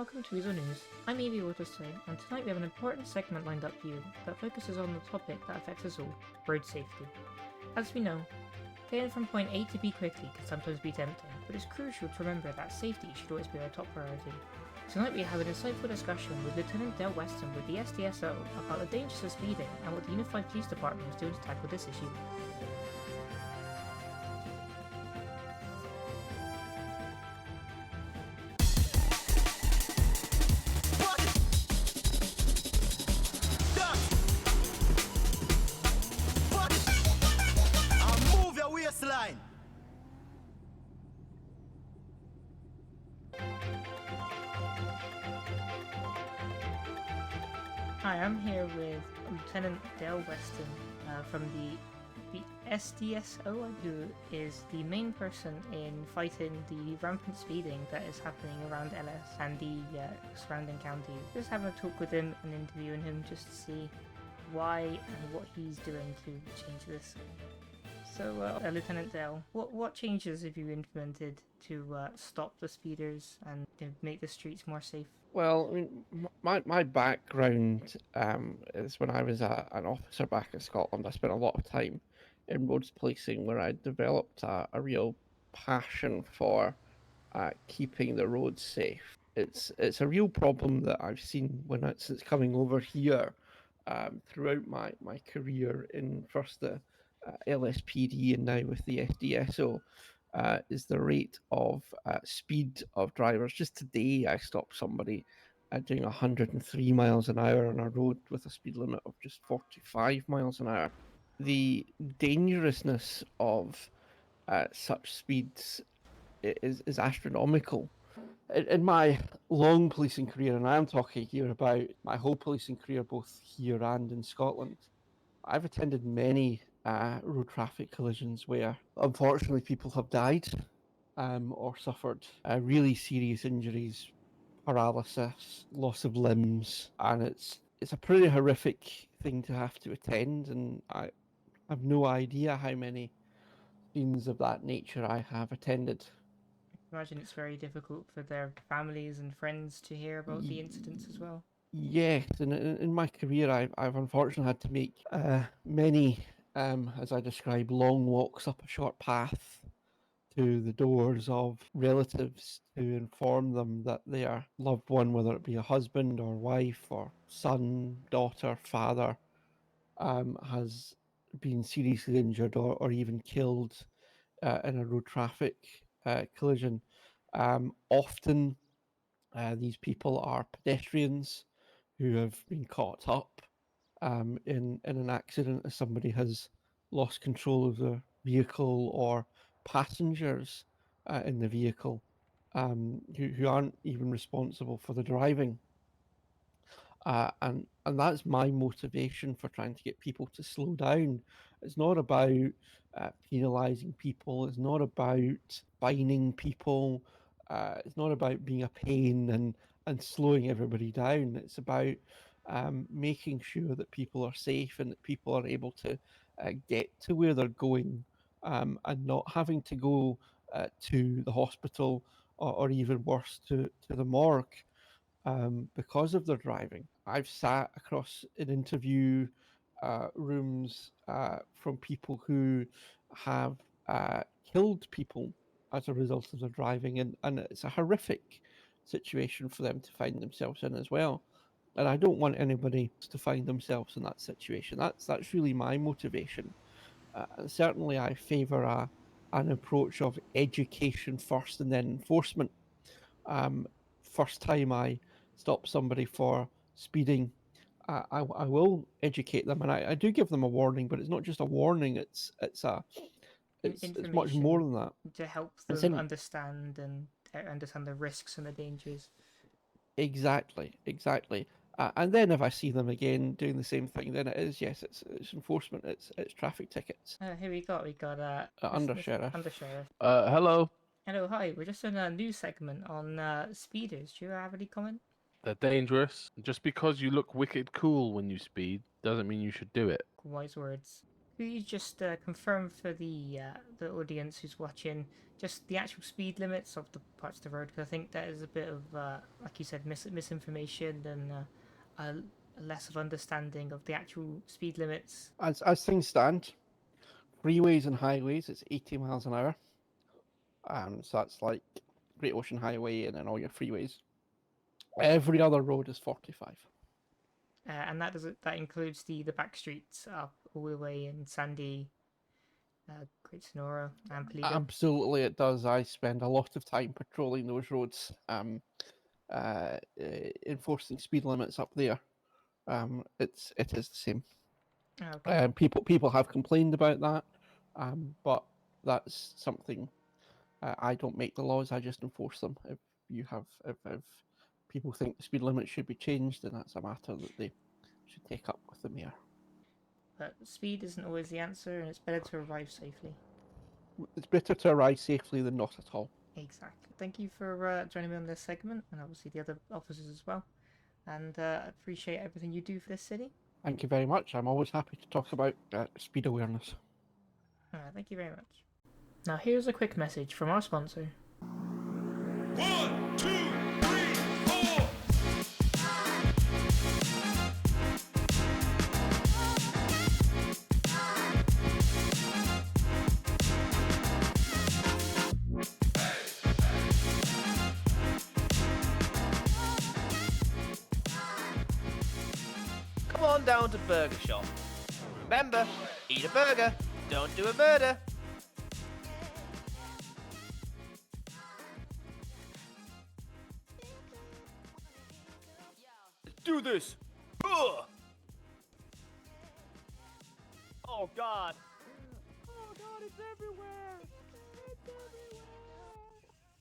welcome to Weazel News. I'm Evie Waterstone, and tonight we have an important segment lined up for you that focuses on the topic that affects us all, road safety. As we know, getting from point A to B quickly can sometimes be tempting, but it's crucial to remember that safety should always be our top priority. Tonight we have an insightful discussion with Lieutenant Dale Weston with the SDSO about the dangers of speeding and what the Unified Police Department is doing to tackle this issue. Line. Hi, I'm here with Lieutenant Dale Weston from the SDSO, who is the main person in fighting the rampant speeding that is happening around LS and the surrounding counties. Just having a talk with him and interviewing him just to see why and what he's doing to change this. So, Lieutenant Dale, what changes have you implemented to stop the speeders and to make the streets more safe? Well, I mean, my background is when I was an officer back in Scotland. I spent a lot of time in roads policing, where I developed a real passion for keeping the roads safe. It's a real problem that I've seen since coming over here throughout my career in first the LSPD and now with the SDSO. Is the rate of speed of drivers. Just today, I stopped somebody doing 103 miles an hour on a road with a speed limit of just 45 miles an hour. The dangerousness of such speeds is astronomical. In my long policing career, and I am talking here about my whole policing career, both here and in Scotland, I've attended many road traffic collisions where, unfortunately, people have died or suffered really serious injuries, paralysis, loss of limbs, and it's a pretty horrific thing to have to attend. And I have no idea how many scenes of that nature I have attended. I imagine it's very difficult for their families and friends to hear about the incidents as well. Yes, and in my career, I've unfortunately had to make many, as I describe, long walks up a short path to the doors of relatives to inform them that their loved one, whether it be a husband or wife or son, daughter, father, has been seriously injured or even killed in a road traffic collision. Often, these people are pedestrians who have been caught up in an accident as somebody has lost control of the vehicle, or passengers in the vehicle who aren't even responsible for the driving. And that's my motivation for trying to get people to slow down. It's not about penalising people. It's not about fining people. It's not about being a pain and slowing everybody down. It's about making sure that people are safe and that people are able to get to where they're going, and not having to go to the hospital, or even worse, to the morgue because of their driving. I've sat across in interview rooms from people who have killed people as a result of their driving, and it's a horrific situation for them to find themselves in as well. And I don't want anybody to find themselves in that situation. That's really my motivation. And certainly, I favour an approach of education first and then enforcement. First time I stop somebody for speeding, I will educate them, and I do give them a warning, but it's not just a warning. It's much more than that. To help them understand the risks and the dangers. Exactly. And then if I see them again doing the same thing, then it's enforcement. It's traffic tickets. Here we got Undersheriff. Hello. Hello, hi. We're just in a news segment on speeders. Do you have any comment? They're dangerous. Just because you look wicked cool when you speed doesn't mean you should do it. Wise words. Could you just confirm for the audience who's watching just the actual speed limits of the parts of the road? Because I think that is a bit of, like you said, misinformation and a less of understanding of the actual speed limits. As things stand, freeways and highways, it's 80 miles an hour. So that's like Great Ocean Highway and then all your freeways. Every other road is 45. And that includes the back streets up all the way in Sandy, Great Sonora, and Paleto. Absolutely, it does. I spend a lot of time patrolling those roads, enforcing speed limits up there. It is the same. Okay. People have complained about that, but that's something I don't make the laws. I just enforce them. If people think the speed limit should be changed, then that's a matter that they should take up with the mayor. But speed isn't always the answer, and it's better to arrive safely. It's better to arrive safely than not at all. Exactly. Thank you for joining me on this segment, and obviously the other officers as well. And I appreciate everything you do for this city. Thank you very much. I'm always happy to talk about speed awareness. Thank you very much. Now, here's a quick message from our sponsor. 1, 2, 3, 4. Come on down to Burger Shop. Remember, eat a burger, don't do a murder. Let's do this. Ugh. Oh God. Oh God, it's everywhere. It's everywhere.